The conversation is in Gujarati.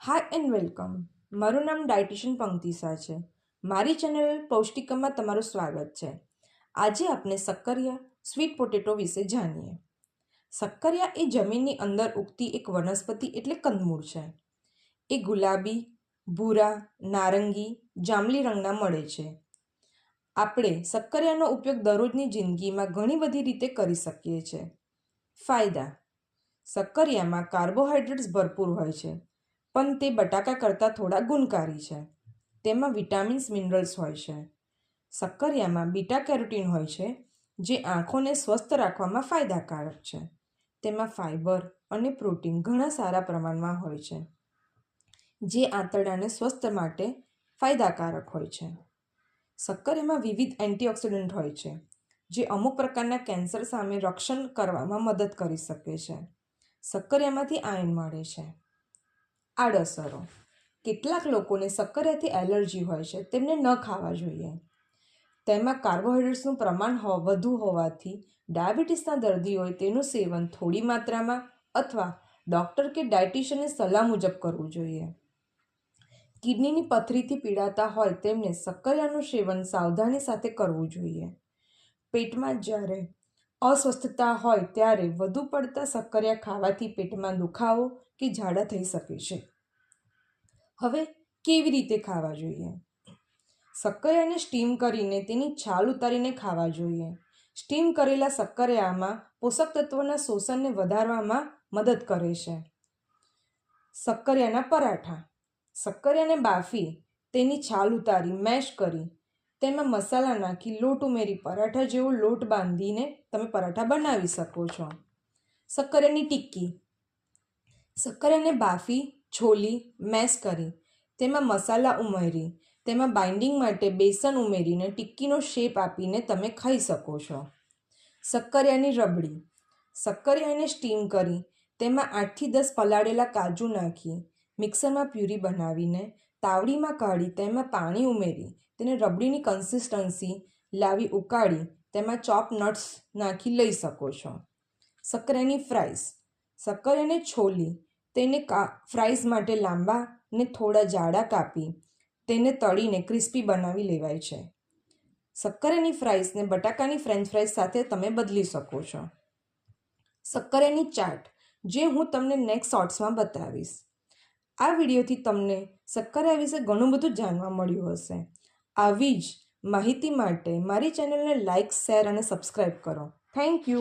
Hi and welcome. મારું નામ ડાયટિશિયન પંક્તિસા છે. મારી ચેનલ પૌષ્ટિકમાં તમારું સ્વાગત છે. આજે આપણે શક્કરિયા સ્વીટ પોટેટો વિશે જાણીએ. શક્કરિયા એ જમીનની અંદર ઉગતી એક વનસ્પતિ એટલે કંદમૂળ છે. એ ગુલાબી, ભૂરા, નારંગી, જાંબલી રંગના મળે છે. આપણે શક્કરિયાનો ઉપયોગ દરરોજની જિંદગીમાં ઘણી બધી રીતે કરી શકીએ છીએ. ફાયદા: શક્કરિયામાં કાર્બોહાઈડ્રેટ્સ ભરપૂર હોય છે, પણ તે બટાકા કરતાં થોડા ગુણકારી છે. તેમાં વિટામિન્સ, મિનરલ્સ હોય છે. શક્કરિયામાં બીટા કેરોટીન હોય છે, જે આંખોને સ્વસ્થ રાખવામાં ફાયદાકારક છે. તેમાં ફાઇબર અને પ્રોટીન ઘણા સારા પ્રમાણમાં હોય છે, જે આંતરડાને સ્વસ્થ માટે ફાયદાકારક હોય છે. શક્કરિયામાં વિવિધ એન્ટીઓક્સિડન્ટ હોય છે, જે અમુક પ્રકારના કેન્સર સામે રક્ષણ કરવામાં મદદ કરી શકે છે. શક્કરિયામાંથી આયર્ન મળે છે. આડઅસરો: કેટલાક લોકોને શક્કરિયાથી એલર્જી હોય છે, તેમને ન ખાવા જોઈએ. તેમાં કાર્બોહાઈડ્રેટ્સનું પ્રમાણ વધુ હોવાથી ડાયાબિટીસના દર્દીઓએ તેનું સેવન થોડી માત્રામાં અથવા ડૉક્ટર કે ડાયટિશિયનની સલાહ મુજબ કરવું જોઈએ. કિડનીની પથરીથી પીડાતા હોય તેમને શક્કરિયાનું સેવન સાવધાની સાથે કરવું જોઈએ. પેટમાં જ્યારે અસ્વસ્થતા હોય ત્યારે વધુ પડતા શક્કરિયા ખાવાથી પેટમાં દુખાવો કે ઝાડા થઈ શકે છે. હવે કેવી રીતે ખાવા જોઈએ? શક્કરિયાને સ્ટીમ કરીને તેની છાલ ઉતારીને ખાવા જોઈએ. સ્ટીમ કરેલા શક્કરિયામાં પોષક તત્વોના શોષણને વધારવામાં મદદ કરે છે. શક્કરિયાના પરાઠા: શક્કરિયાને બાફી તેની છાલ ઉતારી મેશ કરી તેમાં મસાલા નાખી લોટ ઉમેરી પરાઠા જેવો લોટ બાંધીને તમે પરાઠા બનાવી શકો છો. શક્કરિયાની ટિક્કી: શક્કરિયાને બાફી, છોલી, મેશ કરી તેમાં મસાલા ઉમેરી તેમાં બાઇન્ડિંગ માટે બેસન ઉમેરીને ટિક્કીનો શેપ આપીને તમે ખાઈ શકો છો. શક્કરિયાની રબડી: શક્કરિયાને સ્ટીમ કરી તેમાં 8થી 10 પલાળેલા કાજુ નાખી મિક્સરમાં પ્યુરી બનાવીને તાવડીમાં કાઢી તેમાં પાણી ઉમેરી તેને રબડીની કન્સિસ્ટન્સી લાવી ઉકાળી તેમાં ચોપ નટ્સ નાખી લઈ શકો છો. શક્કરિયાની ફ્રાઈઝ: શક્કરિયાને છોલી તેને ફ્રાઈઝ માટે લાંબા ને થોડા જાડા કાપી તેને તળીને ક્રિસ્પી બનાવી લેવાય છે. શક્કરિયાની ફ્રાઈઝને બટાકાની ફ્રેન્ચ ફ્રાઈઝ સાથે તમે બદલી શકો છો. શક્કરિયાની ચાટ, જે હું તમને નેક્સ્ટ શોર્ટ્સમાં બતાવીશ. આ વિડીયોથી તમને શક્કરિયા વિશે ઘણું બધું જાણવા મળ્યું હશે. આવી જ માહિતી માટે મારી ચેનલને લાઇક, શેર અને સબસ્ક્રાઈબ કરો. Thank you.